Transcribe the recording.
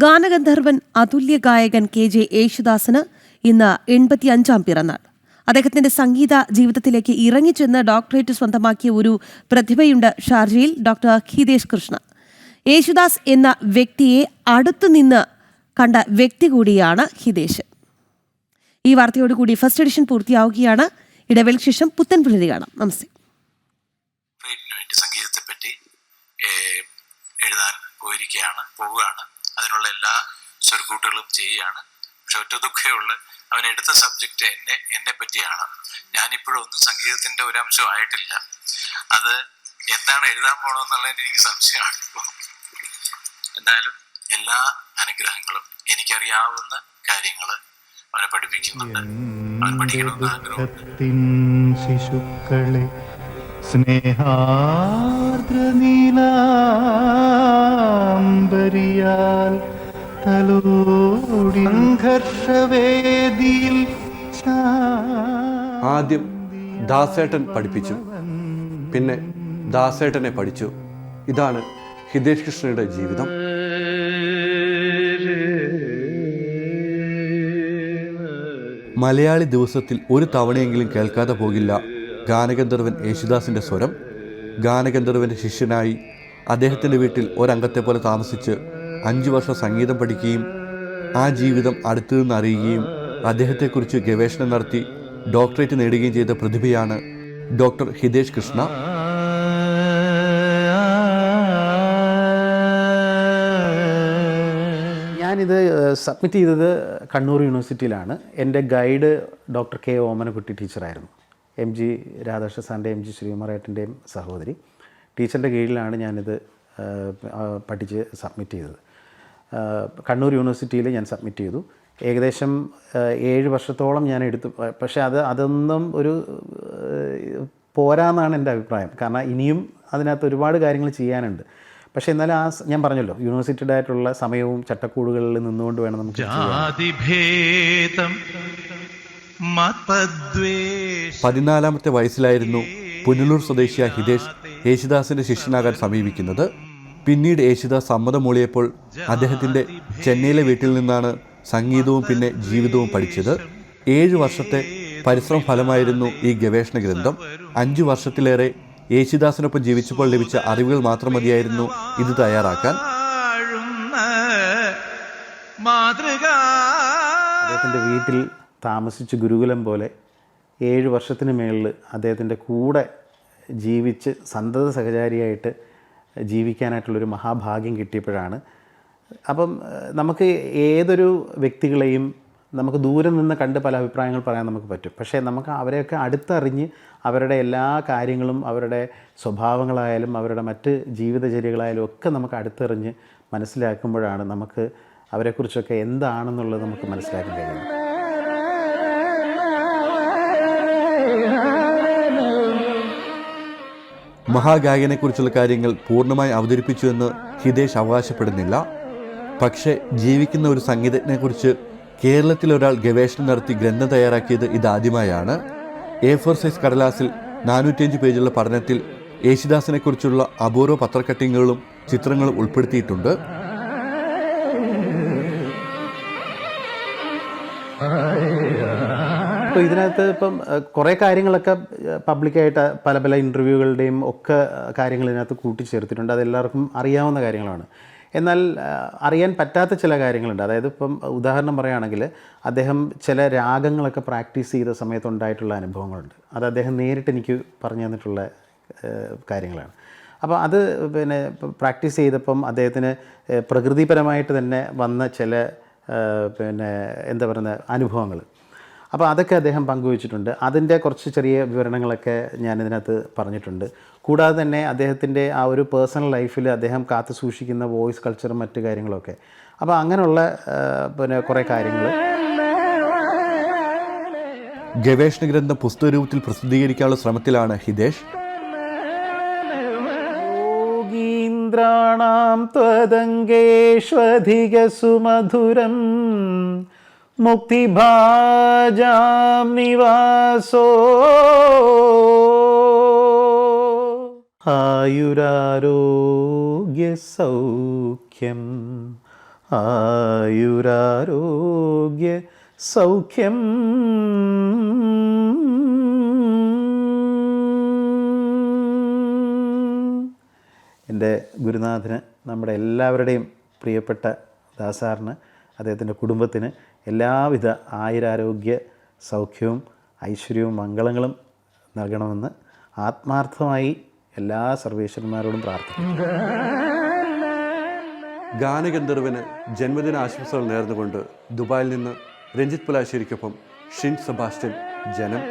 ഗാനഗന്ധർവൻ അതുല്യ ഗായകൻ KJ യേശുദാസിന് ഇന്ന് 85-ാം പിറന്നാൾ. അദ്ദേഹത്തിന്റെ സംഗീത ജീവിതത്തിലേക്ക് ഇറങ്ങിച്ചെന്ന് ഡോക്ടറേറ്റ് സ്വന്തമാക്കിയ ഒരു പ്രതിഭയുണ്ട് ഷാർജയിൽ, ഡോക്ടർ ഹിതേഷ് കൃഷ്ണ. യേശുദാസ് എന്ന വ്യക്തിയെ അടുത്തുനിന്ന് കണ്ട വ്യക്തി കൂടിയാണ് ഹിതേഷ്. ഈ വാർത്തയോടുകൂടി ഫസ്റ്റ് എഡിഷൻ പൂർത്തിയാവുകയാണ്. ഇടവേളയ്ക്ക് ശേഷം പുത്തൻ പുലരി കാണാം. നമസ്തേ. സംഗീതത്തെപ്പറ്റി എഴുതാൻ പോവുകയാണ്. അതിനുള്ള എല്ലാ സ്വരുക്കൂട്ടുകളും ചെയ്യുകയാണ്. പക്ഷെ ഒറ്റ ദുഃഖമുള്ള അവൻ എടുത്ത സബ്ജക്റ്റ് എന്നെ പറ്റിയാണ്. ഞാനിപ്പോഴും ഒന്നും സംഗീതത്തിന്റെ ഒരു അംശം ആയിട്ടില്ല. അത് എന്താണ് എഴുതാൻ പോകണമെന്നുള്ളതിന് എനിക്ക് സംശയമാണ്. എന്നാലും എല്ലാ അനുഗ്രഹങ്ങളും എനിക്കറിയാവുന്ന കാര്യങ്ങൾ അവനെ പഠിപ്പിക്കുന്നുണ്ട്. അവൻ പഠിക്കണമെന്ന് ആഗ്രഹമുണ്ട്. ശിശുക്കളെ സ്നേഹാർദ്രനീലാംബരിയാൽ തലോടി സംഘർഷവേദിയിൽ ആദ്യം ദാസേട്ടൻ പഠിപ്പിച്ചു, പിന്നെ ദാസേട്ടനെ പഠിച്ചു. ഇതാണ് ഹിതേഷ് കൃഷ്ണയുടെ ജീവിതം. മലയാളി ദിവസത്തിൽ ഒരു തവണയെങ്കിലും കേൾക്കാതെ പോകില്ല ഗാനഗന്ധർവൻ യേശുദാസിൻ്റെ സ്വരം. ഗാനഗന്ധർവൻ്റെ ശിഷ്യനായി അദ്ദേഹത്തിൻ്റെ വീട്ടിൽ ഒരംഗത്തെ പോലെ താമസിച്ച് 5 വർഷം സംഗീതം പഠിക്കുകയും ആ ജീവിതം അടുത്തു നിന്ന് അറിയുകയും അദ്ദേഹത്തെക്കുറിച്ച് ഗവേഷണം നടത്തി ഡോക്ടറേറ്റ് നേടുകയും ചെയ്ത പ്രതിഭയാണ് ഡോക്ടർ ഹിതേഷ് കൃഷ്ണ. ഞാനിത് സബ്മിറ്റ് ചെയ്തത് കണ്ണൂർ യൂണിവേഴ്സിറ്റിയിലാണ്. എൻ്റെ ഗൈഡ് ഡോക്ടർ K ഓമനക്കുട്ടി ടീച്ചറായിരുന്നു. MG രാധാകൃഷ്ണ സാറിൻ്റെ MG ശ്രീകുമാരേട്ടൻ്റെയും സഹോദരി. ടീച്ചറിൻ്റെ കീഴിലാണ് ഞാനിത് പഠിച്ച് സബ്മിറ്റ് ചെയ്തത്. കണ്ണൂർ യൂണിവേഴ്സിറ്റിയിൽ ഞാൻ സബ്മിറ്റ് ചെയ്തു. ഏകദേശം 7 വർഷത്തോളം ഞാൻ എടുത്തു. പക്ഷേ അതൊന്നും ഒരു പോരാന്നാണ് എൻ്റെ അഭിപ്രായം. കാരണം ഇനിയും അതിനകത്ത് ഒരുപാട് കാര്യങ്ങൾ ചെയ്യാനുണ്ട്. പക്ഷേ എന്നാലും ഞാൻ പറഞ്ഞല്ലോ, യൂണിവേഴ്സിറ്റിയുടെ ആയിട്ടുള്ള സമയവും ചട്ടക്കൂടുകളിൽ നിന്നുകൊണ്ട് വേണം നമുക്ക്. 14-ാമത്തെ വയസ്സിലായിരുന്നു പുനലൂർ സ്വദേശിയായ ഹിതേഷ് യേശുദാസിന്റെ ശിഷ്യനാകാൻ സമീപിക്കുന്നത്. പിന്നീട് യേശുദാസ് സമ്മതം മൂളിയപ്പോൾ അദ്ദേഹത്തിൻ്റെ ചെന്നൈയിലെ വീട്ടിൽ നിന്നാണ് സംഗീതവും പിന്നെ ജീവിതവും പഠിച്ചത്. 7 വർഷത്തെ പരിശ്രമ ഫലമായിരുന്നു ഈ ഗവേഷണ ഗ്രന്ഥം. 5 വർഷത്തിലേറെ യേശുദാസിനൊപ്പം ജീവിച്ചപ്പോൾ ലഭിച്ച അറിവുകൾ മാത്രം മതിയായിരുന്നു ഇത് തയ്യാറാക്കാൻ. അദ്ദേഹത്തിൻ്റെ വീട്ടിൽ താമസിച്ച് ഗുരുകുലം പോലെ 7 വർഷത്തിന് മേളിൽ അദ്ദേഹത്തിൻ്റെ കൂടെ ജീവിച്ച് സന്തത സഹചാരിയായിട്ട് ജീവിക്കാനായിട്ടുള്ളൊരു മഹാഭാഗ്യം കിട്ടിയപ്പോഴാണ്. അപ്പം നമുക്ക് ഏതൊരു വ്യക്തികളെയും നമുക്ക് ദൂരെ നിന്ന് കണ്ട് പല അഭിപ്രായങ്ങൾ പറയാൻ നമുക്ക് പറ്റും. പക്ഷേ നമുക്ക് അവരെയൊക്കെ അടുത്തറിഞ്ഞ് അവരുടെ എല്ലാ കാര്യങ്ങളും, അവരുടെ സ്വഭാവങ്ങളായാലും അവരുടെ മറ്റ് ജീവിതചര്യകളായാലും ഒക്കെ നമുക്ക് അടുത്തറിഞ്ഞ് മനസ്സിലാക്കുമ്പോഴാണ് നമുക്ക് അവരെക്കുറിച്ചൊക്കെ എന്താണെന്നുള്ളത് നമുക്ക് മനസ്സിലാക്കാൻ കഴിയുന്നത്. മഹാഗായകനെക്കുറിച്ചുള്ള കാര്യങ്ങൾ പൂർണ്ണമായി അവതരിപ്പിച്ചുവെന്ന് ഹിതേഷ് അവകാശപ്പെടുന്നില്ല. പക്ഷേ ജീവിക്കുന്ന ഒരു സംഗീതജ്ഞനെക്കുറിച്ച് കേരളത്തിലൊരാൾ ഗവേഷണം നടത്തി ഗ്രന്ഥം തയ്യാറാക്കിയത് ഇതാദ്യമായാണ്. A4 സൈസ് കടലാസിൽ 405 പേജുള്ള പഠനത്തിൽ യേശുദാസിനെക്കുറിച്ചുള്ള അപൂർവ പത്രക്കട്ടിങ്ങുകളും ചിത്രങ്ങളും ഉൾപ്പെടുത്തിയിട്ടുണ്ട്. അപ്പോൾ ഇതിനകത്ത് ഇപ്പം കുറേ കാര്യങ്ങളൊക്കെ പബ്ലിക്കായിട്ട് പല ഇൻ്റർവ്യൂകളുടെയും ഒക്കെ കാര്യങ്ങൾ ഇതിനകത്ത് കൂട്ടിച്ചേർത്തിട്ടുണ്ട്. അതെല്ലാവർക്കും അറിയാവുന്ന കാര്യങ്ങളാണ്. എന്നാൽ അറിയാൻ പറ്റാത്ത ചില കാര്യങ്ങളുണ്ട്. അതായത് ഇപ്പം ഉദാഹരണം പറയുകയാണെങ്കിൽ, അദ്ദേഹം ചില രാഗങ്ങളൊക്കെ പ്രാക്ടീസ് ചെയ്ത സമയത്തുണ്ടായിട്ടുള്ള അനുഭവങ്ങളുണ്ട്. അത് അദ്ദേഹം നേരിട്ട് എനിക്ക് പറഞ്ഞു തന്നിട്ടുള്ള കാര്യങ്ങളാണ്. അപ്പോൾ അത് പിന്നെ പ്രാക്ടീസ് ചെയ്തപ്പം അദ്ദേഹത്തിന് പ്രകൃതിപരമായിട്ട് തന്നെ വന്ന ചില എന്താ പറയുന്ന അനുഭവങ്ങൾ, അപ്പോൾ അതൊക്കെ അദ്ദേഹം പങ്കുവച്ചിട്ടുണ്ട്. അതിൻ്റെ കുറച്ച് ചെറിയ വിവരണങ്ങളൊക്കെ ഞാനിതിനകത്ത് പറഞ്ഞിട്ടുണ്ട്. കൂടാതെ തന്നെ അദ്ദേഹത്തിൻ്റെ ആ ഒരു പേഴ്സണൽ ലൈഫിൽ അദ്ദേഹം കാത്തു സൂക്ഷിക്കുന്ന വോയിസ് കൾച്ചറും മറ്റു കാര്യങ്ങളൊക്കെ. അപ്പോൾ അങ്ങനെയുള്ള കുറേ കാര്യങ്ങൾ. ഗവേഷണ ഗ്രന്ഥം പുസ്തക രൂപത്തിൽ പ്രസിദ്ധീകരിക്കാനുള്ള ശ്രമത്തിലാണ് ഹിതേഷ്. യോഗീന്ദ്രാണാം ത്വദംഗേഷ്വധിക സുമധുരം മുക്തിഭാജാം നിവാസോ ആയുരാരോഗ്യ സൗഖ്യം ആയുരാരോഗ്യ സൗഖ്യം എൻ്റെ ഗുരുനാഥന്, നമ്മുടെ എല്ലാവരുടെയും പ്രിയപ്പെട്ട ദാസാറിന്, അദ്ദേഹത്തിൻ്റെ കുടുംബത്തിന് എല്ലാവിധ ആയുരാരോഗ്യ സൗഖ്യവും ഐശ്വര്യവും മംഗളങ്ങളും നൽകണമെന്ന് ആത്മാർത്ഥമായി എല്ലാ സർവേശ്വരന്മാരോടും പ്രാർത്ഥിക്കുന്നു. ഗാനഗന്ധർവന് ജന്മദിന ആശംസകൾ നേർന്നുകൊണ്ട് ദുബായിൽ നിന്ന് രഞ്ജിത്ത് പുലാശ്ശേരിക്കൊപ്പം ഷിൻ സെബാസ്റ്റ്യൻ, ജനം.